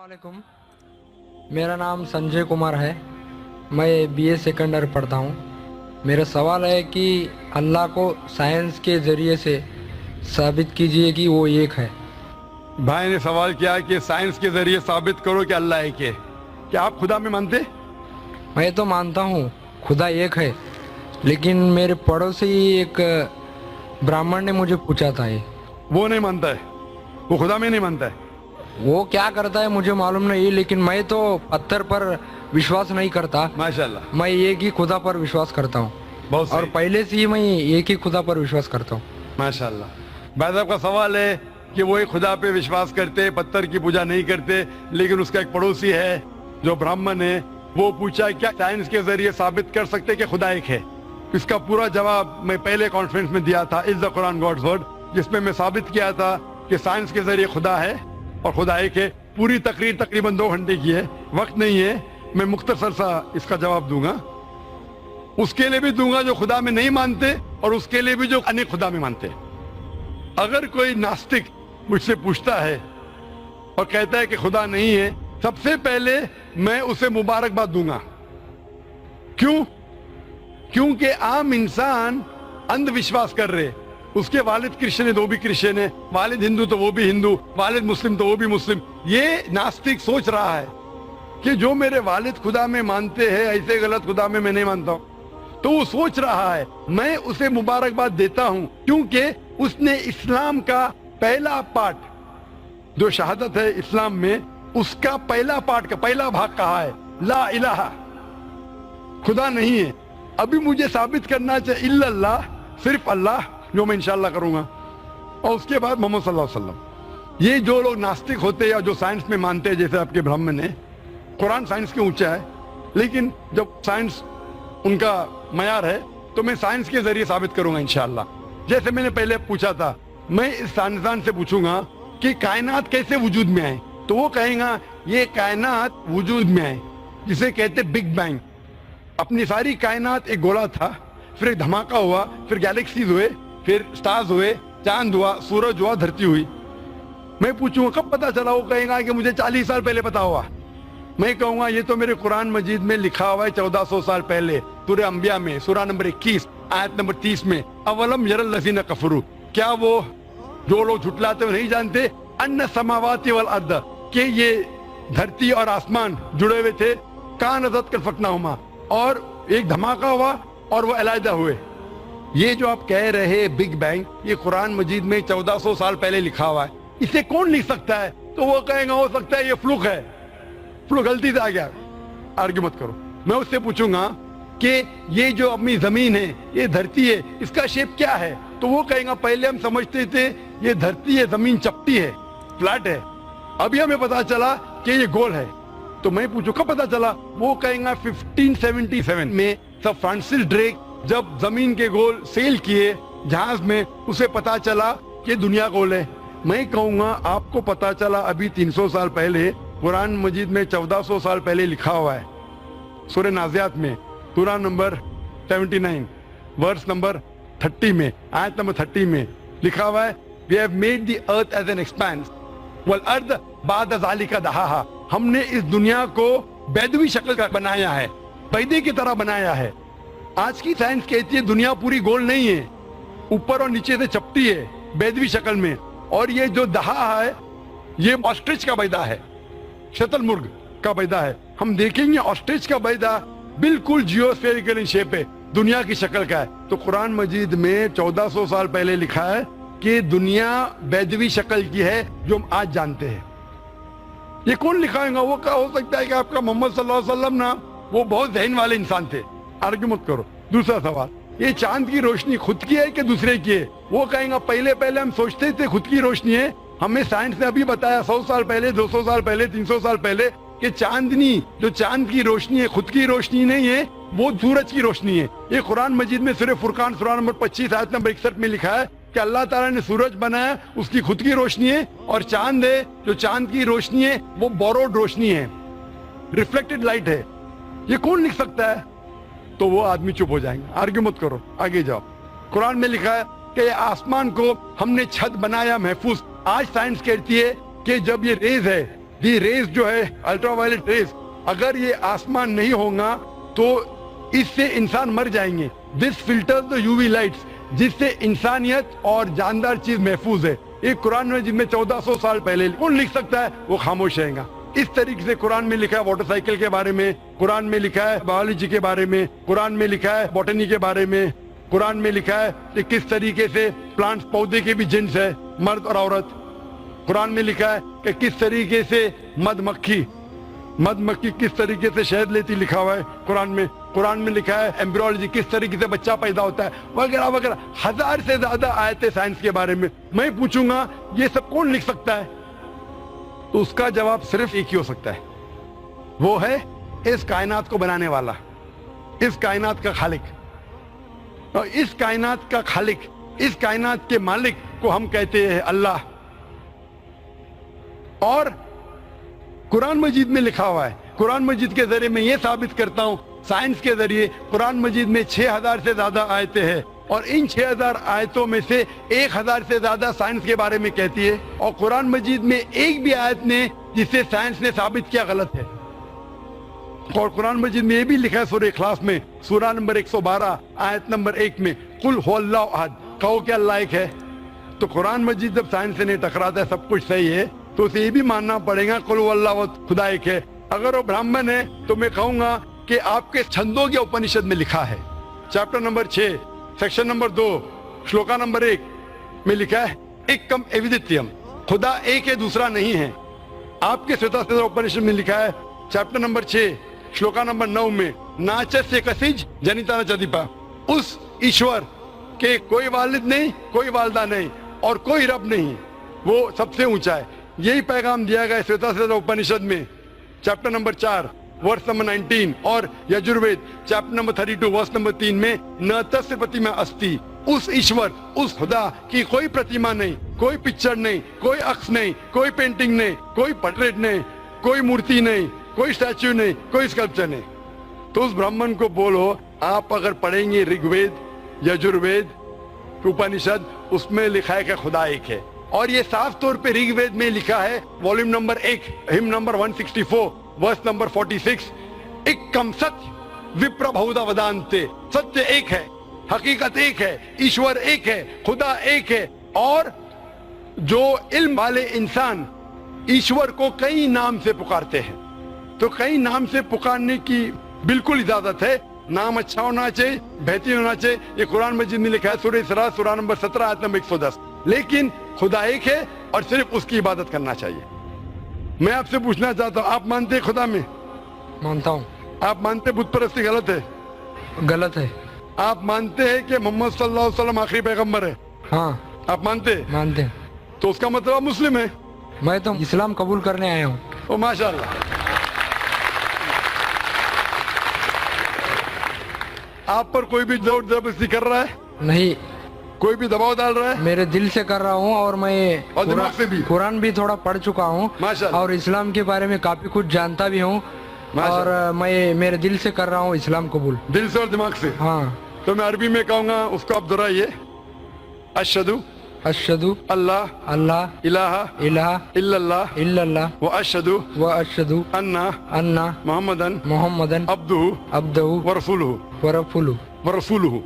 वालेकुम, मेरा नाम संजय कुमार है। मैं बीए सेकंड ईयर पढ़ता हूँ। मेरा सवाल है कि अल्लाह को साइंस के ज़रिए से साबित कीजिए कि वो एक है। भाई ने सवाल किया कि साइंस के जरिए साबित करो कि अल्लाह एक है। क्या आप खुदा में मानते? मैं तो मानता हूँ खुदा एक है, लेकिन मेरे पड़ोसी एक ब्राह्मण ने मुझे पूछा था ये। वो नहीं मानता है, वो खुदा में नहीं मानता है। वो क्या करता है मुझे मालूम नहीं, लेकिन मैं तो पत्थर पर विश्वास नहीं करता। माशाल्लाह, मैं एक ही खुदा पर विश्वास करता हूँ, बहुत और सही। पहले से ही मैं एक ही खुदा पर विश्वास करता हूँ। माशाल्लाह। भाई साहब का सवाल है कि वो एक खुदा पे विश्वास करते, पत्थर की पूजा नहीं करते, लेकिन उसका एक पड़ोसी है जो ब्राह्मण है, वो पूछा क्या साइंस के जरिए साबित कर सकते कि खुदा एक है। इसका पूरा जवाब मैं पहले कॉन्फ्रेंस में दिया था, is the Quran God's word, जिसमें मैं साबित किया था कि साइंस के जरिए खुदा है और खुदा एक है। पूरी तकरीर तकरीबन 2 घंटे की है, वक्त नहीं है, मैं मुख्तसर सा इसका जवाब दूंगा। उसके लिए भी दूंगा जो खुदा में नहीं मानते, और उसके लिए भी जो अनेक खुदा में मानते। अगर कोई नास्तिक मुझसे पूछता है और कहता है कि खुदा नहीं है, सबसे पहले मैं उसे मुबारकबाद दूंगा। क्यों? क्योंकि आम इंसान अंधविश्वास कर रहे। उसके वालिद क्रिश्चियन है तो वो भी क्रिश्चियन है, वालिद हिंदू तो वो भी हिंदू, वालिद मुस्लिम तो वो भी मुस्लिम। ये नास्तिक सोच रहा है कि जो मेरे वालिद खुदा में मानते हैं, ऐसे गलत खुदा में मैं नहीं मानता हूं। तो वो सोच रहा है, मैं उसे मुबारकबाद देता हूं, क्योंकि उसने इस्लाम का पहला पार्ट, जो शहादत है इस्लाम में, उसका पहला पार्ट का पहला भाग कहा है, ला इलाहा, खुदा नहीं है। अभी मुझे साबित करना चाहिए इल्लल्लाह, सिर्फ अल्लाह, जो मैं इंशाल्लाह करूंगा, और उसके बाद मोहम्मद सल्लल्लाहु अलैहि वसल्लम। ये जो लोग नास्तिक होते हैं या जो साइंस में मानते हैं, जैसे आपके ब्राह्मण है, कुरान साइंस के ऊंचा है, लेकिन जब साइंस उनका मयार है तो मैं साइंस के जरिए साबित करूंगा इंशाल्लाह। जैसे मैंने पहले पूछा था, मैं इस साइंसदान से पूछूंगा कि कायनात कैसे वजूद में आए, तो वो कहेगा ये कायनात वजूद में आए, जिसे कहते बिग बैंग। अपनी सारी कायनात एक गोला था, फिर एक धमाका हुआ, फिर गैलेक्सीज हुए, फिर स्टार्स हुए, चांद हुआ, सूरज हुआ, धरती हुई। मैं पूछूंगा कब पता चला, वो कहेगा कि मुझे 40 साल पहले पता हुआ। मैं कहूंगा ये तो मेरे कुरान मजीद में लिखा हुआ है 1400 साल पहले, सूरह अंबिया में, सूरह नंबर 21 आयत नंबर 30 में, अवलम यरल लज़ीना कफरू, क्या वो जो लोग झुटलाते हुए नहीं जानते, अन्ना समावाति वल अर्द, कि ये धरती और आसमान जुड़े हुए थे, कान अज़त कल फकनाहुमा, और एक धमाका हुआ और वो अलहदा हुए। ये जो आप कह रहे बिग बैंग, ये कुरान मजीद में 1400 साल पहले लिखा हुआ है, इसे कौन लिख सकता है? तो वो कहेगा हो सकता है ये फ्लूक है, फ्लूक गलती से आ गया। आर्ग्यू मत करो। मैं उससे पूछूंगा कि ये जो अपनी जमीन है, ये धरती है, इसका शेप क्या है? तो वो कहेगा पहले हम समझते थे ये धरती है, जमीन चपटी है, फ्लैट है, अभी हमें पता चला कि ये गोल है। तो मैं पूछूं कब पता चला? वो कहेगा 1577 में सर फ्रांसिस ड्रेक जब जमीन के गोल सेल किए जहाज में, उसे पता चला कि दुनिया गोल है। मैं कहूंगा आपको पता चला अभी 300 साल पहले, कुरान मजीद में 1400 साल पहले लिखा हुआ है, सूरह नाज़ियात में, सूरह नंबर 79 वर्स नंबर 30 में, आयत नंबर 30 में लिखा हुआ है, we have made the earth as an expanse वल अर्द बाद ज़ालिका दहाहा, हमने इस दुनिया को बैदवी शक्ल का बनाया है, पैदे की तरह बनाया है। आज की साइंस कहती है दुनिया पूरी गोल नहीं है, ऊपर और नीचे से चपटी है बैदवी शक्ल में, और ये जो दहा है ये ऑस्ट्रिच का बैदा है, शतरमुर्ग का बैदा है। हम देखेंगे ऑस्ट्रिच का बैदा बिल्कुल जियोस्फेरिकल इन शेप है, दुनिया की शक्ल का है। तो कुरान मजीद में 1400 साल पहले लिखा है कि दुनिया बैदवी शक्ल की है जो हम आज जानते हैं। ये कौन लिखाएगा? वो क्या हो सकता है कि आपका मोहम्मद सल्लल्लाहु अलैहि वसल्लम ना, वो बहुत ज़हन वाले इंसान थे। आर्ग्यू मत करो। दूसरा सवाल, ये चांद की रोशनी खुद की है कि दूसरे की है? वो कहेगा पहले पहले हम सोचते थे खुद की रोशनी है, हमें साइंस ने अभी बताया 100 साल पहले, 200 साल पहले, 300 साल पहले, कि चांदनी, जो चांद की रोशनी है, खुद की रोशनी नहीं है, वो सूरज की रोशनी है। ये कुरान मजीद में सूरह फुरकान सूरह नंबर 25 आयत नंबर 61 में लिखा है कि अल्लाह ताला ने सूरज बनाया, उसकी खुद की रोशनी है, और चांद है, जो चांद की रोशनी है वो बोरोड रोशनी है, रिफ्लेक्टेड लाइट है। ये कौन लिख सकता है? तो वो आदमी चुप हो जाएंगे। आर्ग्यू मत करो, आगे जाओ। कुरान में लिखा है कि आसमान को हमने छत बनाया महफूज। आज साइंस कहती है कि जब ये रेज है, یہ ریز جو ہے الٹرا وائلٹ ریز، اگر یہ آسمان نہیں ہوگا تو اس سے انسان مر جائیں گے. This filter the U V lights, جس سے انسانیت اور جاندار چیز محفوظ ہے. یہ قرآن میں جن میں 1400 سال پہلے کون لکھ سکتا ہے؟ وہ خاموش رہے گا. اس طریقے سے قرآن میں لکھا ہے واٹر سائیکل کے بارے میں، قرآن میں لکھا ہے بایولوجی کے بارے میں، قرآن میں لکھا ہے بوٹنی کے بارے میں، قرآن میں لکھا ہے کہ کس طریقے سے پلانٹس پودے کے بھی جنس ہے، مرد اور عورت. قرآن میں لکھا ہے کہ کس طریقے سے مد مکھی کس طریقے سے شہد لیتی، لکھا ہوا ہے قرآن میں. قرآن میں لکھا ہے ایمبریولوجی، کس طریقے سے بچہ پیدا ہوتا ہے، وغیرہ وغیرہ. 1000 سے زیادہ آیتیں سائنس کے بارے میں. میں پوچھوں گا یہ سب کون لکھ سکتا ہے؟ تو اس کا جواب صرف ایک ہی ہو سکتا ہے، وہ ہے اس کائنات کو بنانے والا، اس کائنات کا خالق. اور اس کائنات کا خالق، اس کائنات کے مالک کو ہم کہتے ہیں اللہ. اور قرآن مجید میں لکھا ہوا ہے، قرآن مجید کے ذریعے میں یہ ثابت کرتا ہوں، سائنس کے ذریعے قرآن مجید میں 6000 سے زیادہ آیتیں ہیں، اور ان 6000 آیتوں میں سے 1000 سے زیادہ سائنس کے بارے میں کہتی ہے. اور قرآن مجید میں ایک بھی آیت نے جسے سائنس نے ثابت کیا غلط ہے. اور قرآن مجید میں یہ بھی لکھا ہے سورہ اخلاص میں، سورہ نمبر 112 آیت نمبر 1 میں، قل هو اللہ احد، کہو کہ اللہ ایک ہے. تو قرآن مجید جب سائنس سے نہیں ٹکراتا ہے، سب کچھ صحیح ہے، تو اسے یہ بھی ماننا پڑے گا قل هو اللہ احد، خدا ایک ہے. اگر وہ برہمن ہے تو میں کہوں گا کہ آپ کے چھندوگیہ اپنشد میں لکھا ہے، chapter number 6 section number 2 shloka number 1 میں لکھا ہے ایکم ایودتیم، خدا ایک ہے دوسرا نہیں ہے. آپ کے سوتا اپنشد میں لکھا ہے چیپٹر نمبر 6 شلوکا نمبر 9 میں ناچسیہ کسیج جنیتا نہ چدیپا، اس ایشور کے کوئی والد نہیں، کوئی والدہ نہیں، اور کوئی رب نہیں، وہ سب سے اونچا ہے. یہی پیغام دیا گیا سوتا اپنشد میں چیپٹر نمبر 4 ورس نمبر 19 اور Yajurveda chapter number 32 verse number 3 میں نہ تس پرتیما استی، اس ایشور، اس خدا کی کوئی پرتیما نہیں، کوئی پکچر نہیں، کوئی عکس نہیں، کوئی پینٹنگ نہیں، کوئی پورٹریٹ نہیں، کوئی مورتی نہیں، کوئی اسٹیچو نہیں، کوئی اسکلپچر نہیں. تو اس برہمن کو بولو، آپ اگر پڑھیں گے رگ وید یجروید اپنشد، اس میں لکھا ہے کہ خدا ایک ہے. اور یہ صاف طور پہ رگ وید میں لکھا ہے والیوم نمبر 1 ہم نمبر 164 ورس نمبر 46، ایکم ستیہ وپر بہودا ودانتے، ستیہ ایک ہے، حقیقت ایک ہے، ایشور ایک ہے، خدا ایک ہے. اور جو علم والے انسان ایشور کو کئی نام سے پکارتے ہیں، تو کئی نام سے پکارنے کی بالکل اجازت ہے. نام اچھا ہونا چاہیے، بہترین ہونا چاہیے. یہ قرآن مجید میں لکھا ہے سورہ اسراء سورہ نمبر 17 آیت نمبر 110. لیکن خدا ایک ہے اور صرف اس کی عبادت کرنا چاہیے. میں آپ سے پوچھنا چاہتا ہوں، آپ مانتے ہیں خدا میں؟ مانتا ہوں. آپ مانتے بت پرستی غلط ہے؟ غلط ہے. آپ مانتے ہیں کہ محمد صلی اللہ علیہ وسلم آخری پیغمبر ہے؟ ہاں آپ مانتے ہیں؟ مانتے ہیں. تو اس کا مطلب آپ مسلم ہے. میں تو اسلام قبول کرنے آیا ہوں. او ماشاء اللہ. آپ پر کوئی بھی زور زبردستی کر رہا ہے؟ نہیں، کوئی بھی دباؤ ڈال رہا ہے؟ میرے دل سے کر رہا ہوں، اور میں اور دماغ سے بھی؟ قرآن بھی تھوڑا پڑھ چکا ہوں، ماشاءاللہ. اور اسلام کے بارے میں کافی کچھ جانتا بھی ہوں، اور میں میرے دل سے کر رہا ہوں اسلام قبول. دل سے اور دماغ سے؟ ہاں. تو میں عربی میں کہوں گا، اس کو آپ دہرائیے. اشہدو اشہدو اللہ اللہ الہ الہ الا اللہ الا اللہ و اشہدو و اشہدو انا ان محمدن محمدن عبدہ عبدہ ورسولہ ورسولہ.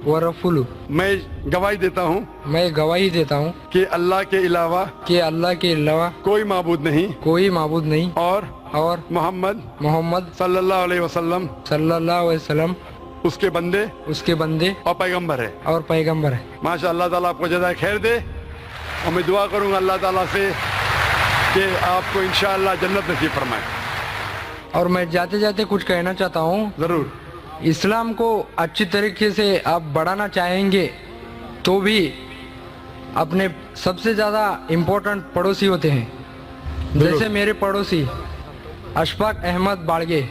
ورسولہ. میں گواہی دیتا ہوں میں گواہی دیتا ہوں کہ اللہ کے علاوہ کہ اللہ کے علاوہ کوئی معبود نہیں، کوئی معبود نہیں، اور محمد محمد صلی اللہ علیہ وسلم صلی اللہ علیہ وسلم اس کے بندے اس کے بندے اور پیغمبر ہے. اور پیغمبر ہے. ماشاء اللہ تعالیٰ آپ کو جزائے خیر دے. اور میں دعا کروں گا اللہ تعالیٰ سے کہ آپ کو انشاءاللہ جنت نصیب فرمائے. اور میں جاتے جاتے کچھ کہنا چاہتا ہوں. ضرور. اسلام کو اچھی طریقے سے آپ بڑھانا چاہیں گے تو بھی اپنے سب سے زیادہ امپورٹنٹ پڑوسی ہوتے ہیں. جیسے میرے پڑوسی اشفاق احمد باڑگے،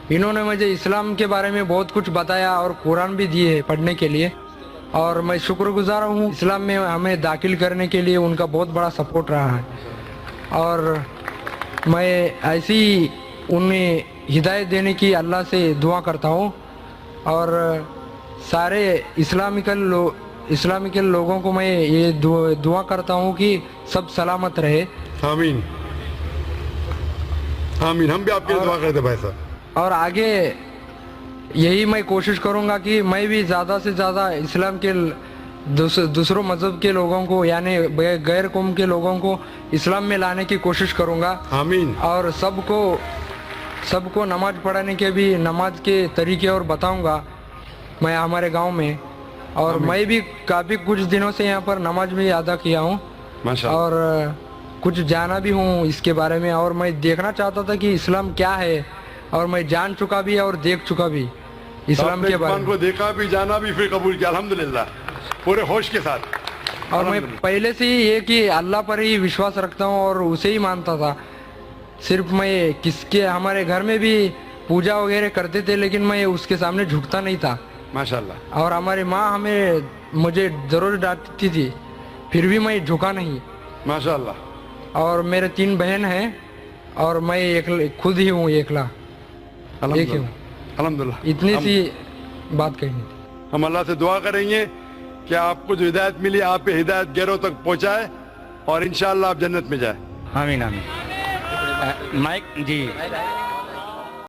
انہوں نے مجھے اسلام کے بارے میں بہت کچھ بتایا اور قرآن بھی دیے پڑھنے کے لیے، اور میں شکر گزار ہوں. اسلام میں ہمیں داخل کرنے کے لیے ان کا بہت بڑا سپورٹ رہا ہے، اور میں ایسی انہیں ہدایت دینے کی اللہ سے دعا کرتا ہوں. اور سارے اسلامیکل لوگوں کو میں یہ دعا کرتا ہوں کہ سب سلامت رہے. آمین. आमीन। हम भी आपके लिए दुआ करते भाई साहब। और आगे यही मैं कोशिश करूंगा कि मैं भी ज़्यादा से ज़्यादा इस्लाम के दूसरों मज़हब के लोगों को यानी गैर कौम के लोगों को इस्लाम में लाने की कोशिश करूंगा। आमीन। और सबको नमाज पढ़ाने के भी नमाज के तरीके और बताऊंगा मैं हमारे गांव में। और मैं भी काफ़ी कुछ दिनों से यहाँ पर नमाज भी अदा किया हूँ माशाअल्लाह। और कुछ जाना भी हूँ इसके बारे में। और मैं देखना चाहता था कि इस्लाम क्या है, और मैं जान चुका भी और देख चुका भी इस्लाम के बारे ईमान में। को देखा भी, जाना भी, फिर कबूल किया अल्हम्दुलिल्लाह पूरे होश के साथ। और मैं पहले से ही ये कि अल्लाह पर ही विश्वास रखता हूँ और उसे ही मानता था। सिर्फ मैं किसके हमारे घर में भी पूजा वगैरह करते थे, लेकिन मैं उसके सामने झुकता नहीं था। माशाअल्लाह। और हमारी माँ मुझे ज़रूर डांटती थी, फिर भी मैं झुका नहीं। माशाअल्लाह। और मेरे 3 बहन हैं और मैं खुद ही हूँ एकला। एक ही हूँ। अल्हम्दुलिल्लाह। इतनी सी बात कहनी थी। हम अल्लाह से दुआ करेंगे कि आपको जो हिदायत मिली आप पे हिदायत गैरों तक पहुंचाए और इंशाअल्लाह आप जन्नत में जाए। आमीन आमीन। माइक जी।